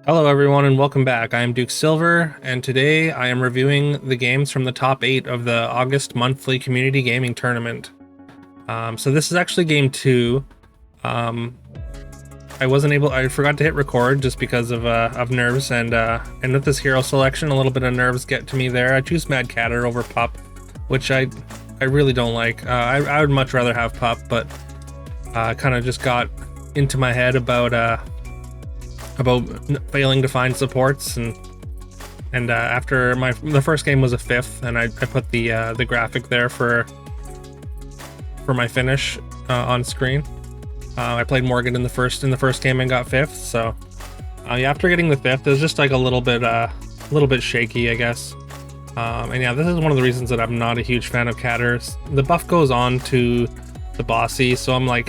Hello everyone and welcome back. I am Duke Silver and today I am reviewing the games from the top 8 of the August monthly community gaming tournament. So this is actually game 2. I forgot to hit record just because of nerves and with this hero selection a little bit of nerves get to me there. I choose Mad Catter over Pup, which I really don't like. I would much rather have Pup, but kind of just got into my head about failing to find supports, and after the first game was a 5th, and I put the graphic there for my finish on screen. I played Morgan in the first game and got 5th. So yeah, after getting the 5th, it was just like a little bit shaky, I guess. And yeah, this is one of the reasons that I'm not a huge fan of Catters. The buff goes on to the bossy, so I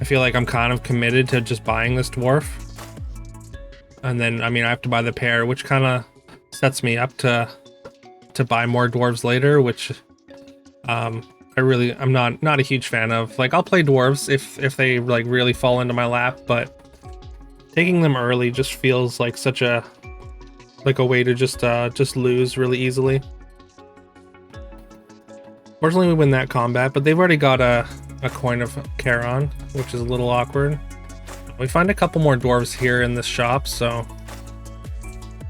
feel like I'm kind of committed to just buying this dwarf. And then, I have to buy the pair, which kind of sets me up to buy more dwarves later, which I'm not a huge fan of. Like, I'll play dwarves if they like really fall into my lap, but taking them early just feels like such a way to just lose really easily. Fortunately, we win that combat, but they've already got a coin of Charon, which is a little awkward. We find a couple more dwarves here in this shop, so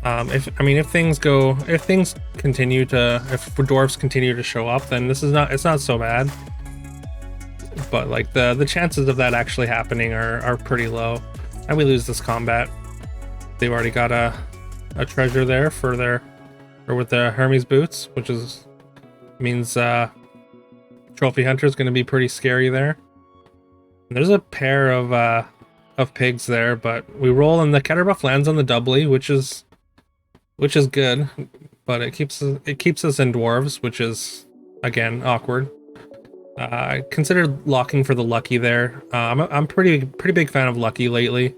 if dwarves continue to show up, then it's not so bad. But like the chances of that actually happening are pretty low, and we lose this combat. They've already got a treasure there with the Hermes boots, which means Trophy Hunter is going to be pretty scary there. And there's a pair of pigs there, but we roll and the Keter buff lands on the doubly, which is good, but it keeps us in dwarves, which is again awkward. I considered locking for the lucky there. I'm pretty big fan of lucky lately.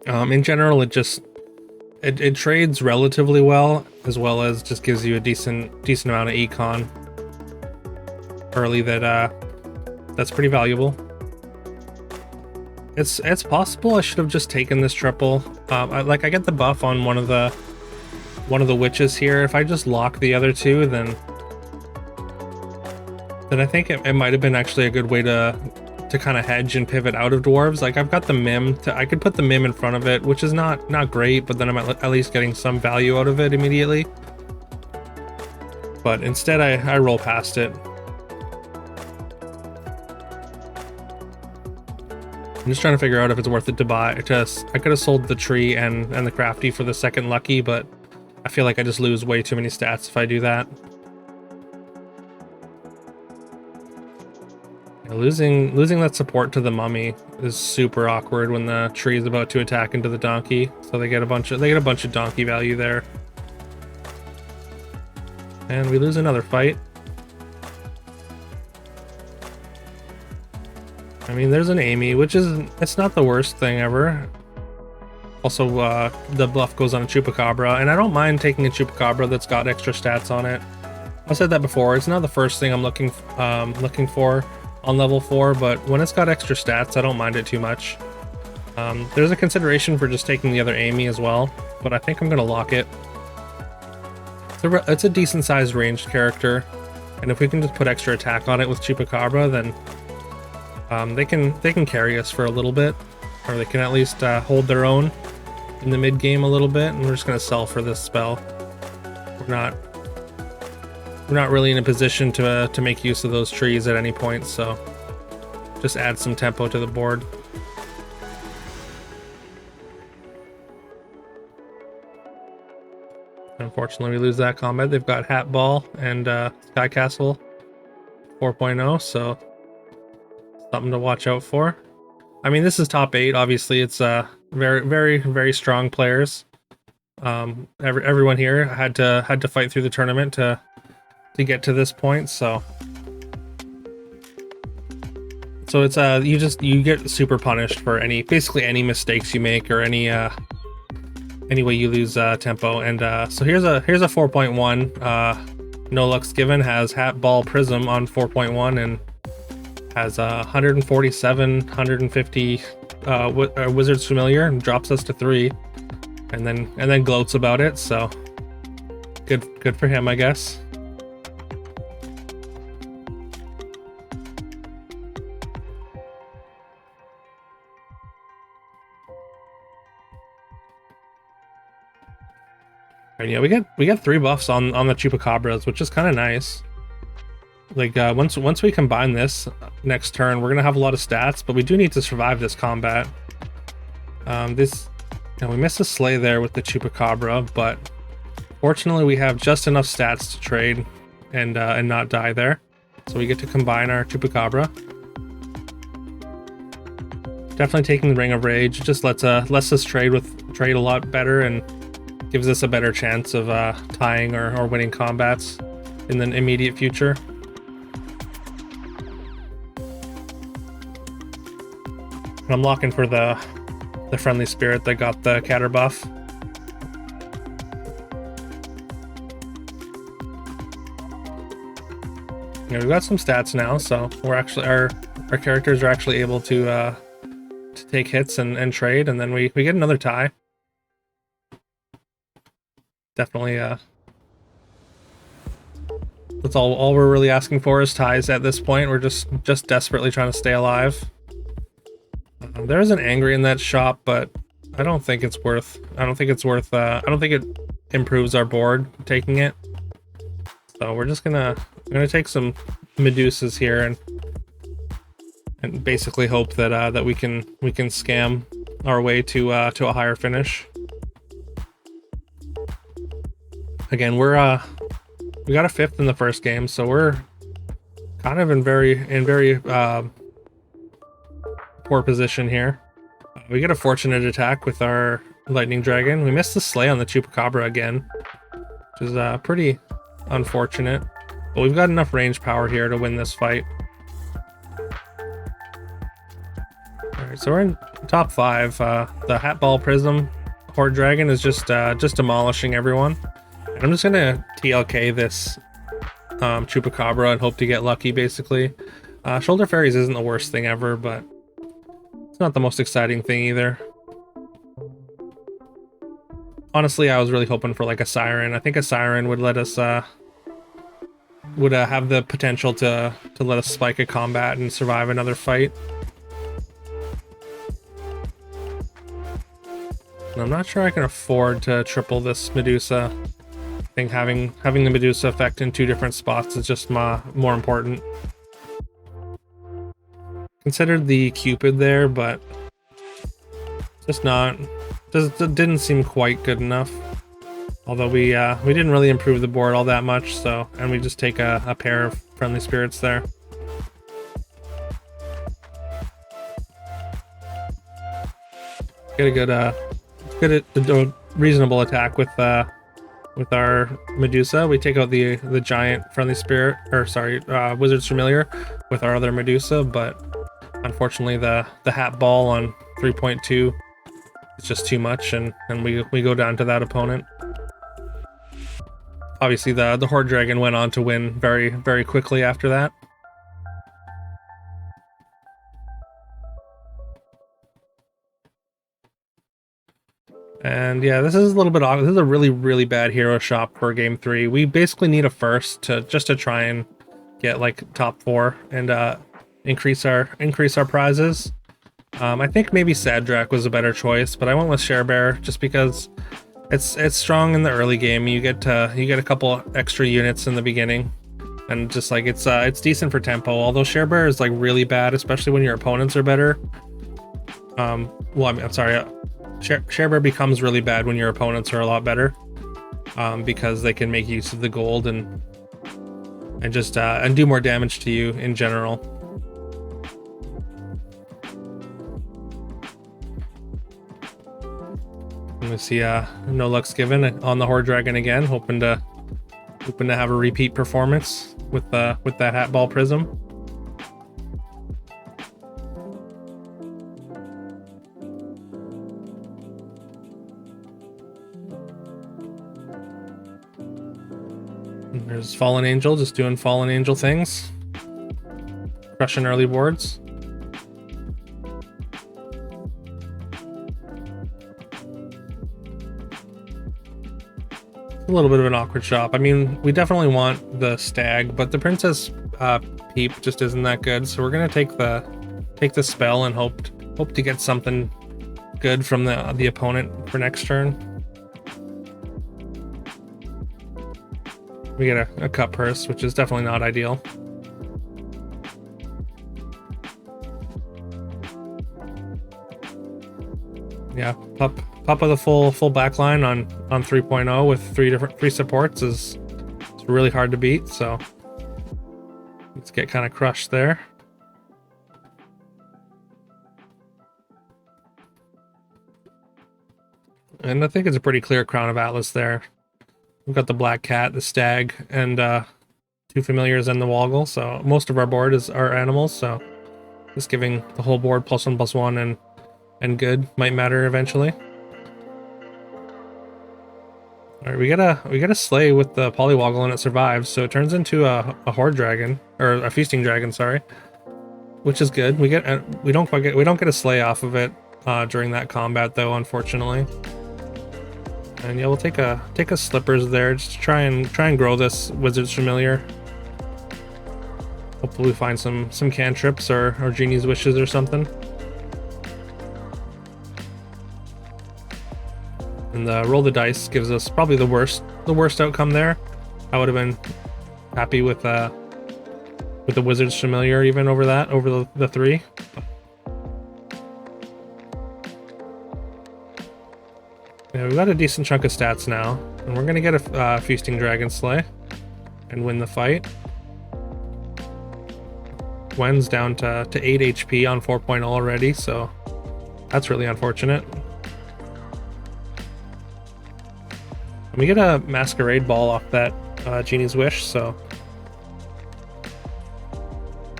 In general, it trades relatively well as just gives you a decent amount of econ early that's pretty valuable. It's possible I should have just taken this triple. I get the buff on one of the witches here. If I just lock the other two, then I think it might have been actually a good way to kind of hedge and pivot out of dwarves. Like, I've got the Mim, I could put the Mim in front of it, which is not great, but then I'm at least getting some value out of it immediately. But instead I roll past it. I'm just trying to figure out if it's worth it to buy. I could have sold the tree and the crafty for the second lucky, but I feel like I just lose way too many stats if I do that. Yeah, losing that support to the mummy is super awkward when the tree is about to attack into the donkey. So they get a bunch of donkey value there, and we lose another fight. There's an Amy, it's not the worst thing ever. Also, the bluff goes on a Chupacabra, and I don't mind taking a Chupacabra that's got extra stats on it. I said that before, it's not the first thing I'm looking for on level 4, but when it's got extra stats, I don't mind it too much. There's a consideration for just taking the other Amy as well, but I think I'm gonna lock it. It's a decent sized ranged character, and if we can just put extra attack on it with Chupacabra, then they can carry us for a little bit, or they can at least hold their own in the mid game a little bit. And we're just gonna sell for this spell. We're not really in a position to make use of those trees at any point, so just add some tempo to the board. Unfortunately, we lose that combat. They've got Hat Ball and Sky Castle 4.0, so something to watch out for. This is top 8. Obviously, it's very strong players. Everyone here had to fight through the tournament to get to this point. So it's you get super punished for basically any mistakes you make, or any way you lose tempo. And so here's a 4.1. No Lux Given has Hat Ball Prism on 4.1, and has 147, 150 Wizard's Familiar, and drops us to 3, and then gloats about it. So good for him, I guess. And yeah, we get 3 buffs on the Chupacabras, which is kind of nice. Like once we combine this next turn, we're gonna have a lot of stats, but we do need to survive this combat. We missed a slay there with the Chupacabra, but fortunately we have just enough stats to trade and not die there. So we get to combine our Chupacabra. Definitely taking the Ring of Rage just lets us trade a lot better and gives us a better chance of tying or winning combats in the immediate future. I'm locking for the friendly spirit that got the Catter buff. Yeah, we've got some stats now, so we're actually our characters are actually able to take hits and trade, and then we get another tie. Definitely that's all we're really asking for is ties at this point. We're just desperately trying to stay alive. There is an angry in that shop, but I don't think it's worth I don't think it improves our board taking it. So we're just gonna take some Medusas here and basically hope that we can scam our way to a higher finish. Again, we got a 5th in the first game, so we're kind of in very poor position here. We get a fortunate attack with our Lightning Dragon. We missed the slay on the Chupacabra again, which is pretty unfortunate. But we've got enough range power here to win this fight. Alright, so we're in top 5. The Hat Ball Prism Horde Dragon is just demolishing everyone. And I'm just gonna TLK this Chupacabra and hope to get lucky, basically. Shoulder Fairies isn't the worst thing ever, but it's not the most exciting thing either. Honestly, I was really hoping for like a Siren. I think a Siren would let us have the potential to let us spike a combat and survive another fight. And I'm not sure I can afford to triple this Medusa. I think having the Medusa effect in 2 different spots is just more important. Considered the Cupid there, but just didn't seem quite good enough. Although we didn't really improve the board all that much, so and we just take a pair of friendly spirits there. Get a reasonable attack with our Medusa. We take out the giant friendly spirit, or sorry, Wizard's Familiar with our other Medusa, but unfortunately the Hat Ball on 3.2 is just too much, and we go down to that opponent. Obviously the Horde Dragon went on to win very, very quickly after that. And yeah, this is a little bit awkward. This is a really, really bad hero shop for game 3. We basically need a first to try and get like top 4 and increase our prizes. I think maybe Sadrak was a better choice, but I went with Sharebear just because it's strong in the early game. You get a couple extra units in the beginning, and just like it's decent for tempo. Although Sharebear is like really bad, especially when your opponents are better. Well, I'm sorry. Sharebear becomes really bad when your opponents are a lot better, because they can make use of the gold and do more damage to you in general. And we see no luck's given on the Horde Dragon again, hoping to have a repeat performance with that Hat Ball Prism. There's Fallen Angel just doing Fallen Angel things. crushing early boards. A little bit of an awkward shop. I mean, we definitely want the stag, but the princess peep just isn't that good. So we're gonna take the spell and hope to get something good from the opponent for next turn. We get a cut purse, which is definitely not ideal. Yeah, pop with a full back line on 3.0 with three supports is really hard to beat, so let's get kind of crushed there. And I think it's a pretty clear Crown of Atlas there. We've got the Black Cat, the Stag, and 2 familiars and the Woggle, so most of our board is our animals, so just giving the whole board +1/+1 and good might matter eventually. Alright, we get a Slay with the Polywoggle and it survives, so it turns into a Horde Dragon, or a Feasting Dragon, sorry, which is good. We don't get a Slay off of it during that combat though, unfortunately. And yeah, we'll take a Slippers there just to try and grow this Wizard's Familiar. Hopefully we find some cantrips or Genie's Wishes or something. And the roll the dice gives us probably the worst outcome there. I would have been happy with the Wizard's Familiar even over the 3. Yeah, we've got a decent chunk of stats now, and we're gonna get a Feasting Dragon Slay and win the fight. Gwen's down to 8 HP on 4.0 already, so that's really unfortunate. And we get a Masquerade Ball off that Genie's Wish, so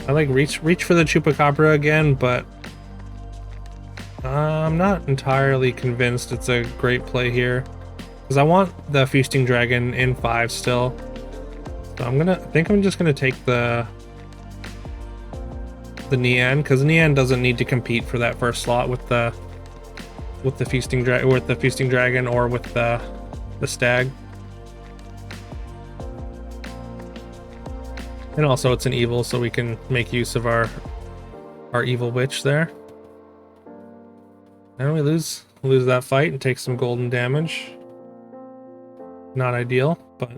I like reach for the Chupacabra again, but I'm not entirely convinced it's a great play here, because I want the Feasting Dragon in 5 still. So I think I'm just gonna take the Nian, because Nian doesn't need to compete for that first slot with the Feasting Dragon or with the Stag. And also it's an evil, so we can make use of our evil witch there. And we lose that fight and take some golden damage. Not ideal, but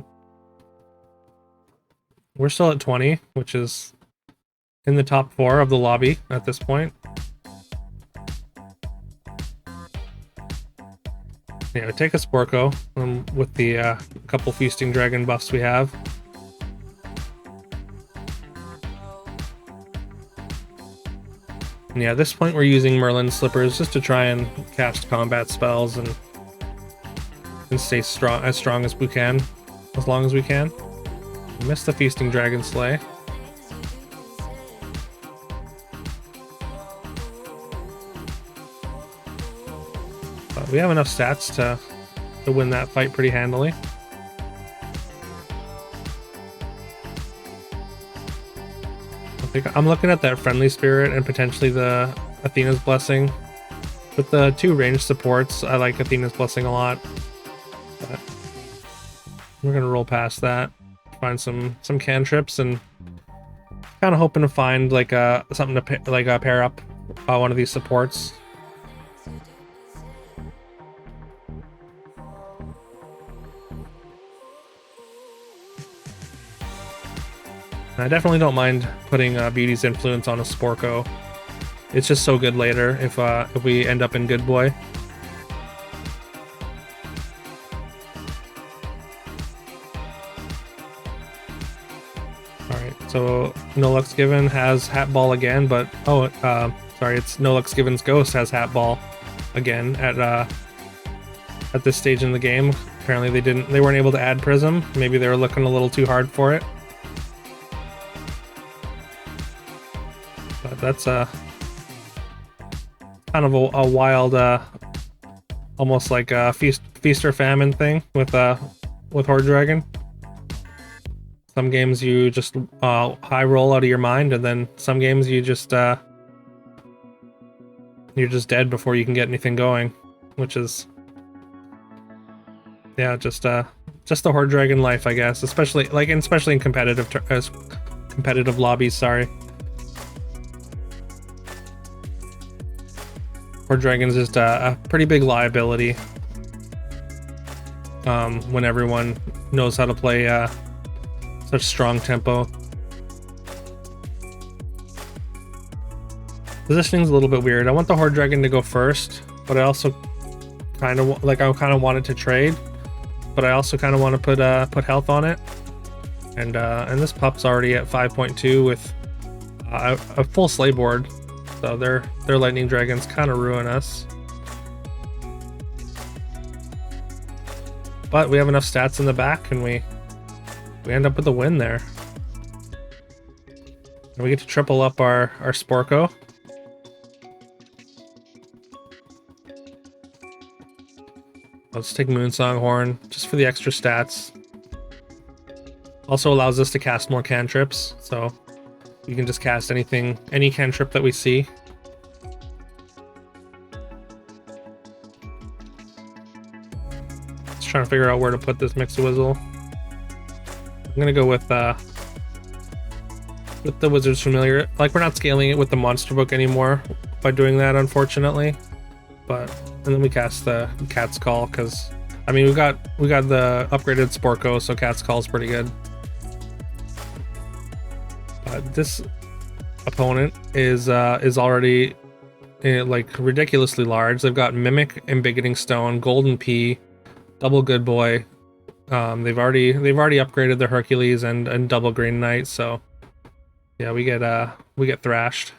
we're still at 20, which is in the top 4 of the lobby at this point. Yeah, we take a Sporko with the couple Feasting Dragon buffs we have. And yeah, at this point we're using Merlin's Slippers just to try and cast combat spells and stay as strong as we can, as long as we can. We missed the Feasting Dragon Slay. But we have enough stats to win that fight pretty handily. I'm looking at that Friendly Spirit and potentially the Athena's Blessing. With the 2 ranged supports, I like Athena's Blessing a lot. But we're gonna roll past that, find some cantrips, and kind of hoping to find like something to pair up one of these supports. I definitely don't mind putting Beauty's Influence on a Sporko. It's just so good later if we end up in Good Boy. Alright, so No Luck's Given has Hat Ball again, but sorry, it's No Luck's Given's Ghost has Hat Ball again at this stage in the game. Apparently they weren't able to add Prism. Maybe they were looking a little too hard for it. But that's kind of a wild, almost like a feast or famine thing with Horde Dragon. Some games you just high roll out of your mind, and then some games you just you're just dead before you can get anything going, which is, yeah, just the Horde Dragon life, I guess. Especially in competitive lobbies. Sorry, Horde Dragon's just a pretty big liability. When everyone knows how to play such strong tempo. Positioning's a little bit weird. I want the Horde Dragon to go first, but I also kind of want it to trade, but I also kind of want to put health on it. And this pup's already at 5.2 with a full sleigh board, so their lightning dragons kind of ruin us. But we have enough stats in the back, and we end up with a win there. And we get to triple up our Sporko. Let's take Moonsong Horn just for the extra stats. Also allows us to cast more cantrips, so you can just cast any cantrip that we see. Just trying to figure out where to put this Mix-a-Wizzle. I'm gonna go with the Wizard's Familiar. Like, we're not scaling it with the Monster Book anymore by doing that, unfortunately. But and then we cast the Cat's Call, because I mean we got the upgraded Sporko, so Cat's Call is pretty good. This opponent is already like ridiculously large. They've got Mimic, Embiggening Stone, Golden Pea, Double Good Boy. They've already upgraded their Hercules and Double Green Knight, so yeah, we get thrashed.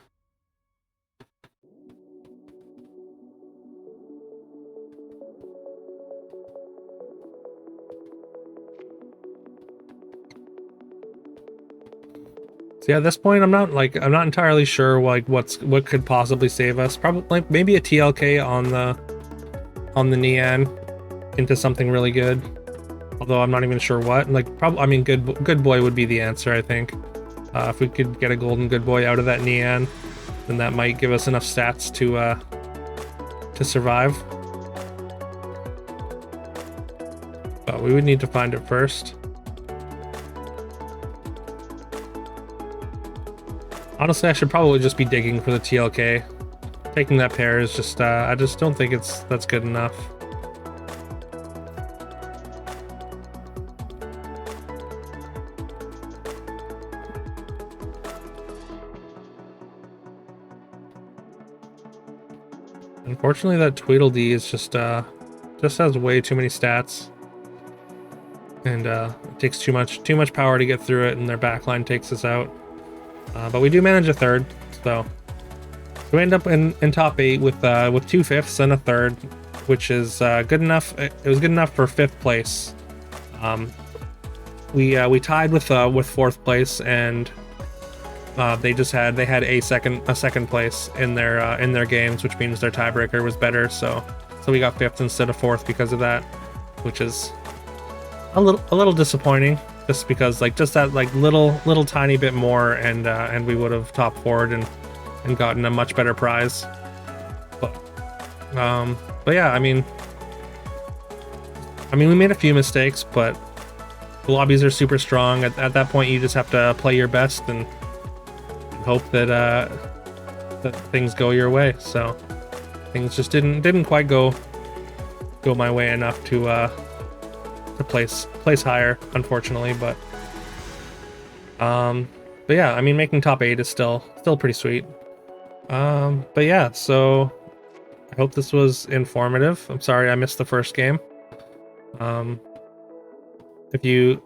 So yeah, at this point I'm not entirely sure like what could possibly save us. Probably like maybe a TLK on the Nian into something really good. Although I'm not even sure what. Like I mean good boy would be the answer, I think. If we could get a golden good boy out of that Nian, then that might give us enough stats to survive. But we would need to find it first. Honestly, I should probably just be digging for the TLK. Taking that pair is just, I just don't think that's good enough. Unfortunately, that Tweedledee is just has way too many stats. And it takes too much power to get through it, and their backline takes us out. But we do manage a third, so we end up in top 8 with 2 fifths and a third, which is good enough. It was good enough for 5th place. We tied with 4th place, and they had a second place in their games, which means their tiebreaker was better. So we got 5th instead of 4th because of that, which is a little disappointing. Just because just that little tiny bit more, and we would have top 4'd and gotten a much better prize. But yeah, I mean we made a few mistakes, but the lobbies are super strong. At that point, you just have to play your best and hope that things go your way. So things just didn't quite go my way enough to place higher, unfortunately. But yeah, I mean making top 8 is still pretty sweet. But yeah, so I hope this was informative. I'm sorry I missed the first game. If you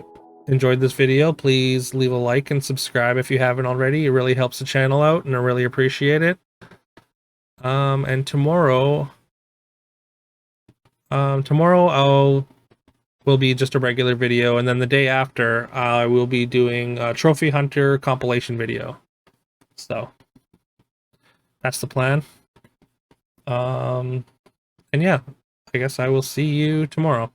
enjoyed this video, please leave a like and subscribe if you haven't already. It really helps the channel out, and I really appreciate it. And tomorrow will be just a regular video, and then the day after I will be doing a Trophy Hunter compilation video. So that's the plan. And yeah, I guess I will see you tomorrow.